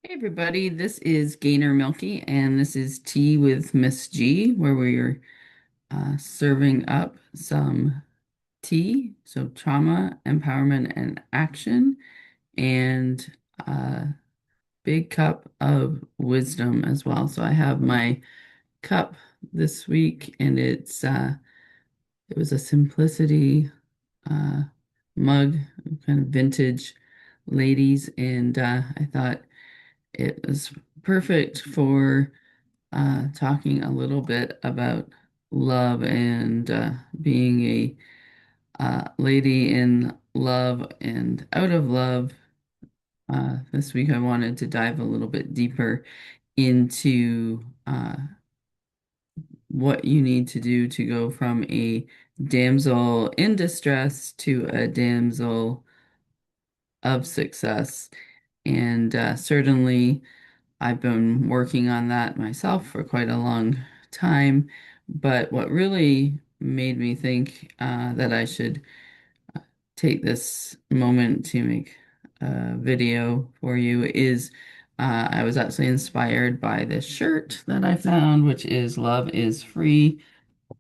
Hey everybody, this is Gainer Milky, and this is Tea with Miss G, where we're serving up some tea, so trauma, empowerment, and action, and a big cup of wisdom as well. So I have my cup this week, and it was a simplicity uh, mug, kind of vintage ladies, and I thought it was perfect for talking a little bit about love and being a lady in love and out of love. This week, I wanted to dive a little bit deeper into what you need to do to go from a damsel in distress to a damsel of success. And certainly, I've been working on that myself for quite a long time. But what really made me think that I should take this moment to make a video for you is I was actually inspired by this shirt that I found, which is Love is Free. Of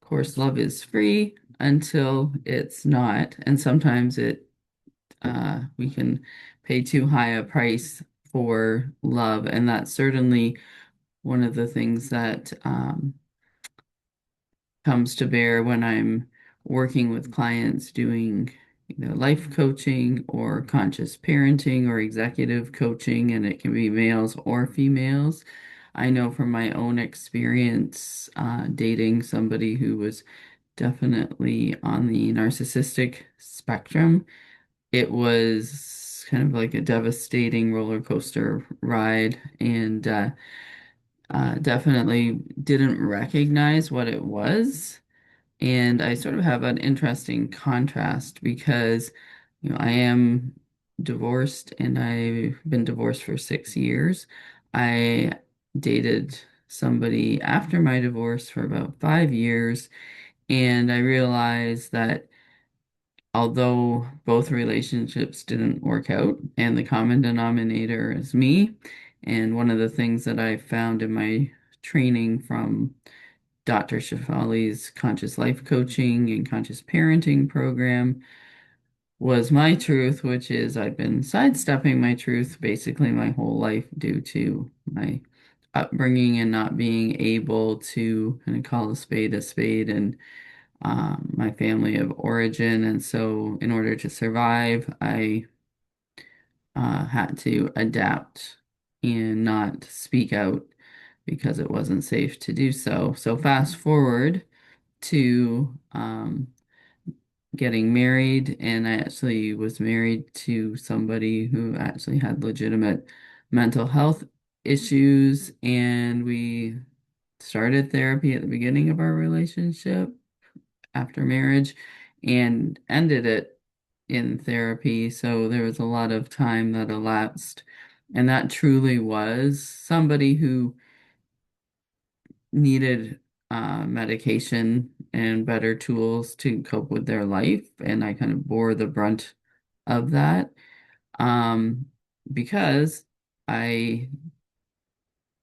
course, love is free until it's not. And sometimes we can pay too high a price for love. And that's certainly one of the things that comes to bear when I'm working with clients doing life coaching or conscious parenting or executive coaching, and it can be males or females. I know from my own experience dating somebody who was definitely on the narcissistic spectrum, it was kind of like a devastating roller coaster ride, and definitely didn't recognize what it was. And I sort of have an interesting contrast because, I am divorced and I've been divorced for 6 years. I dated somebody after my divorce for about 5 years, and I realized that although both relationships didn't work out, and the common denominator is me, and one of the things that I found in my training from Dr. Shefali's conscious life coaching and conscious parenting program was my truth, which is I've been sidestepping my truth basically my whole life due to my upbringing and not being able to kind of call a spade and my family of origin. And so, in order to survive, I had to adapt and not speak out because it wasn't safe to do so. So, fast forward to getting married, and I actually was married to somebody who actually had legitimate mental health issues, and we started therapy at the beginning of our relationship after marriage and ended it in therapy. So there was a lot of time that elapsed, and that truly was somebody who needed medication and better tools to cope with their life, and I kind of bore the brunt of that um, because I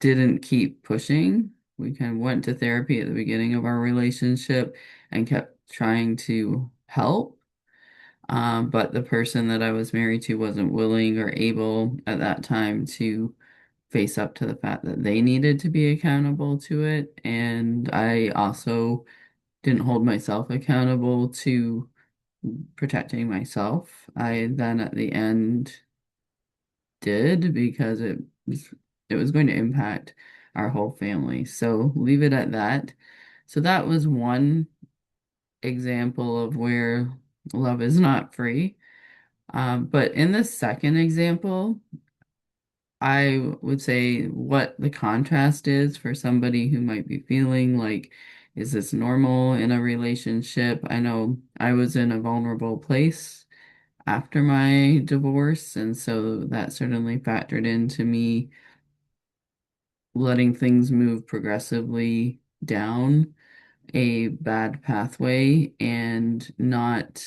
didn't keep pushing. We kind of went to therapy at the beginning of our relationship and kept trying to help. But the person that I was married to wasn't willing or able at that time to face up to the fact that they needed to be accountable to it. And I also didn't hold myself accountable to protecting myself. I then at the end did because it was going to impact our whole family. So leave it at that. So that was one example of where love is not free. But in the second example, I would say what the contrast is for somebody who might be feeling like, is this normal in a relationship? I know I was in a vulnerable place after my divorce, and so that certainly factored into me letting things move progressively down a bad pathway and not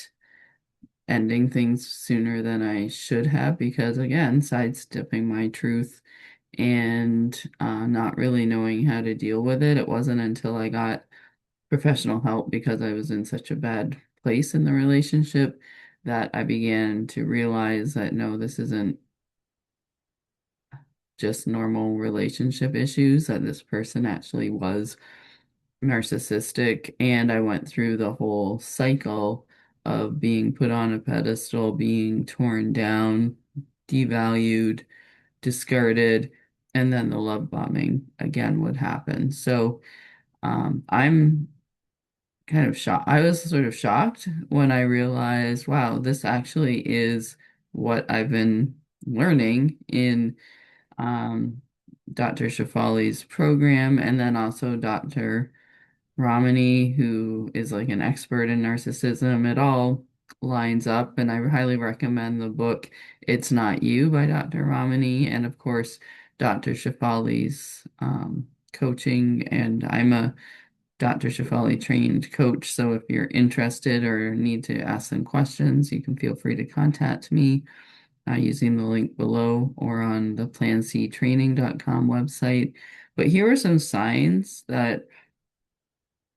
ending things sooner than I should have because, again, sidestepping my truth and not really knowing how to deal with it. It wasn't until I got professional help because I was in such a bad place in the relationship that I began to realize that no, this isn't just normal relationship issues, that this person actually was narcissistic. And I went through the whole cycle of being put on a pedestal, being torn down, devalued, discarded, and then the love bombing again would happen. So I'm kind of shocked. I was sort of shocked when I realized, wow, this actually is what I've been learning in um, Dr. Shefali's program, and then also Dr. Ramani, who is like an expert in narcissism. It all lines up, and I highly recommend the book It's Not You by Dr. Ramani, and of course, Dr. Shefali's coaching. And I'm a Dr. Shefali trained coach, so if you're interested or need to ask some questions, you can feel free to contact me using the link below or on the planctraining.com website. But here are some signs that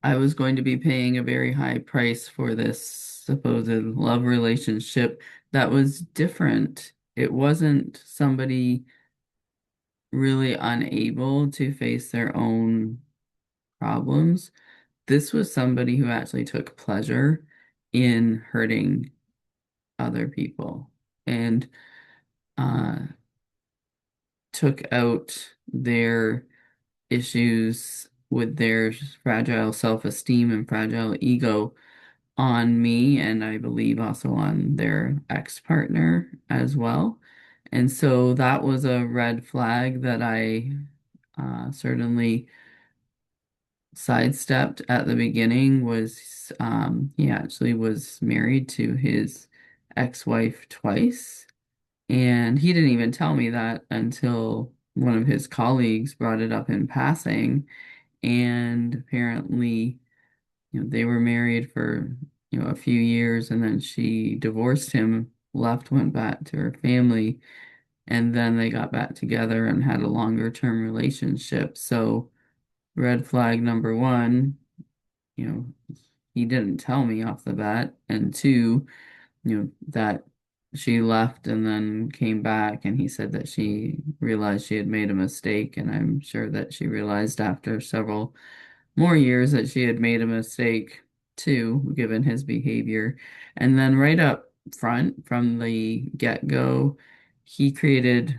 I was going to be paying a very high price for this supposed love relationship that was different. It wasn't somebody really unable to face their own problems. This was somebody who actually took pleasure in hurting other people and uh, took out their issues with their fragile self-esteem and fragile ego on me, and I believe also on their ex-partner as well. And so that was a red flag that I certainly sidestepped at the beginning. Was he actually was married to his ex-wife twice, and he didn't even tell me that until one of his colleagues brought it up in passing. And apparently, they were married for, a few years, and then she divorced him, left, went back to her family, and then they got back together and had a longer term relationship. So, red flag number one, you know, he didn't tell me off the bat. And two, that she left and then came back, and he said that she realized she had made a mistake. And I'm sure that she realized after several more years that she had made a mistake too, given his behavior. And then right up front from the get-go, he created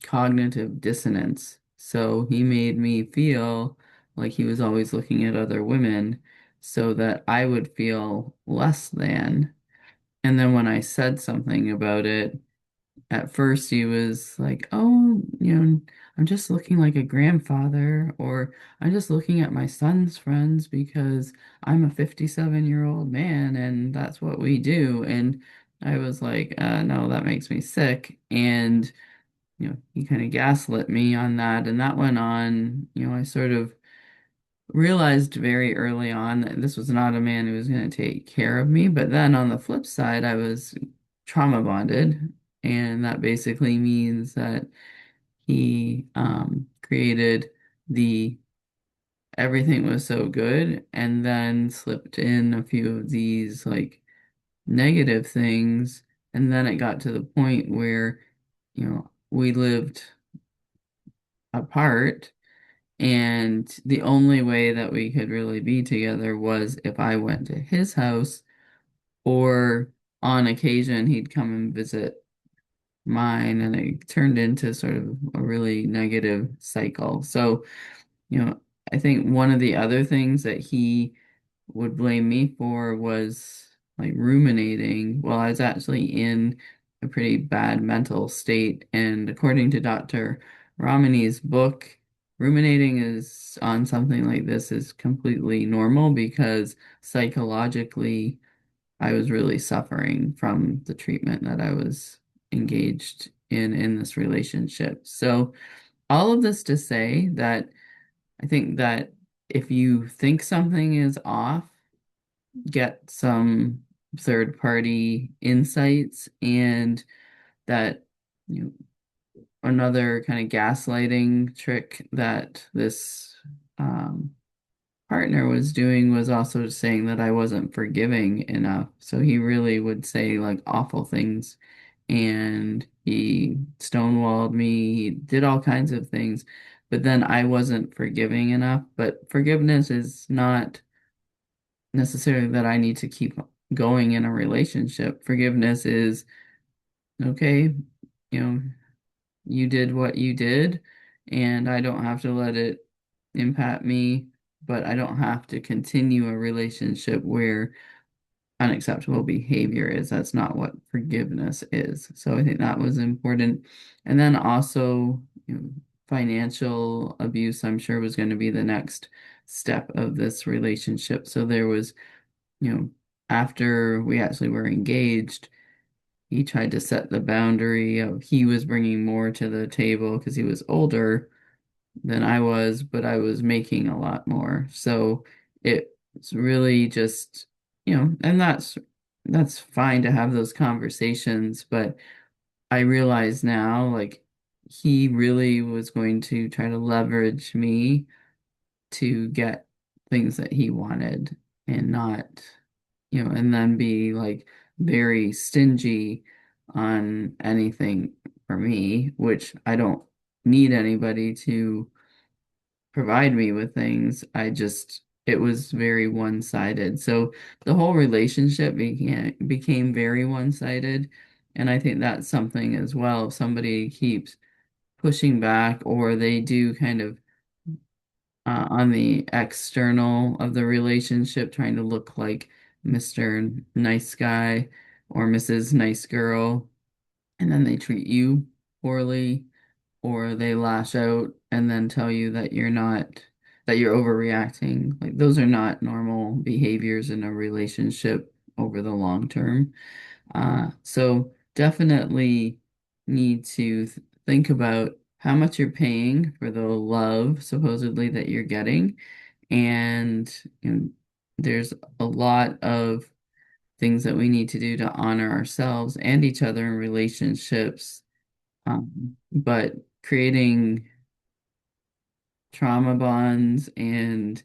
cognitive dissonance. So he made me feel like he was always looking at other women so that I would feel less than. And then when I said something about it, at first he was like, "Oh, I'm just looking like a grandfather, or I'm just looking at my son's friends because I'm a 57-year-old man and that's what we do." And I was like, no, that makes me sick. And, he kind of gaslit me on that. And that went on, I sort of realized very early on that this was not a man who was going to take care of me. But then on the flip side, I was trauma bonded. And that basically means that he created the everything was so good and then slipped in a few of these like negative things. And then it got to the point where, we lived apart. And the only way that we could really be together was if I went to his house, or on occasion he'd come and visit mine, and it turned into sort of a really negative cycle. So, I think one of the other things that he would blame me for was like ruminating. Well, I was actually in a pretty bad mental state, and according to Dr. Ramani's book, ruminating is on something like this is completely normal because psychologically I was really suffering from the treatment that I was engaged in this relationship. So all of this to say that I think that if you think something is off, get some. third party insights, and that, you know, another kind of gaslighting trick that this um, partner was doing was also saying that I wasn't forgiving enough. So he really would say like awful things, and he stonewalled me, he did all kinds of things, but then I wasn't forgiving enough. But forgiveness is not necessarily that I need to keep going in a relationship. Forgiveness is okay, you know, you did what you did, and I don't have to let it impact me, but I don't have to continue a relationship where unacceptable behavior is. That's not what forgiveness is. So I think that was important. And then also, financial abuse, I'm sure, was going to be the next step of this relationship. So there was, you know, after we actually were engaged, he tried to set the boundary of he was bringing more to the table because he was older than I was, but I was making a lot more. So it's really just, and that's fine to have those conversations, but I realize now, like, he really was going to try to leverage me to get things that he wanted, and not, and then be like very stingy on anything for me, which I don't need anybody to provide me with things. It was very one-sided. So the whole relationship became very one-sided. And I think that's something as well. If somebody keeps pushing back, or they do kind of on the external of the relationship, trying to look like Mr. Nice Guy or Mrs. Nice Girl, and then they treat you poorly, or they lash out and then tell you that you're overreacting. Like, those are not normal behaviors in a relationship over the long term. So definitely need to think about how much you're paying for the love supposedly that you're getting. And, there's a lot of things that we need to do to honor ourselves and each other in relationships. But creating trauma bonds and,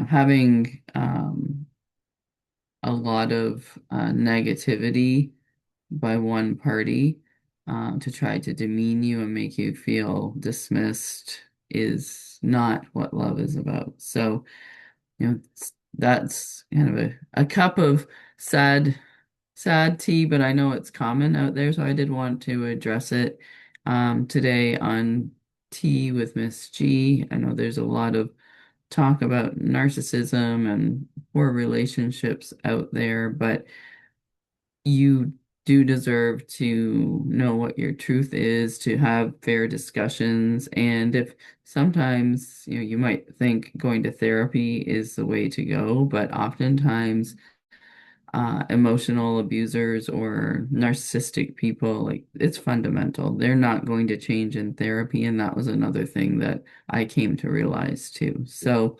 having a lot of negativity by one party to try to demean you and make you feel dismissed is not what love is about. So, that's kind of a cup of sad, sad tea, but I know it's common out there, so I did want to address it today on Tea with Miss G. I know there's a lot of talk about narcissism and poor relationships out there, but you do deserve to know what your truth is, to have fair discussions. And if sometimes, you might think going to therapy is the way to go, but oftentimes emotional abusers or narcissistic people, like, it's fundamental. They're not going to change in therapy. And that was another thing that I came to realize too. So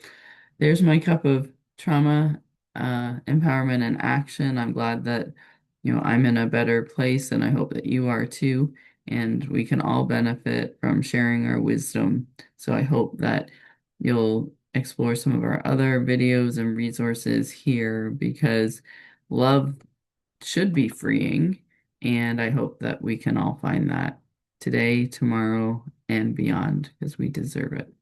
there's my cup of trauma, empowerment, and action. I'm glad that, I'm in a better place, and I hope that you are too. And we can all benefit from sharing our wisdom. So I hope that you'll explore some of our other videos and resources here, because love should be freeing. And I hope that we can all find that today, tomorrow, and beyond, because we deserve it.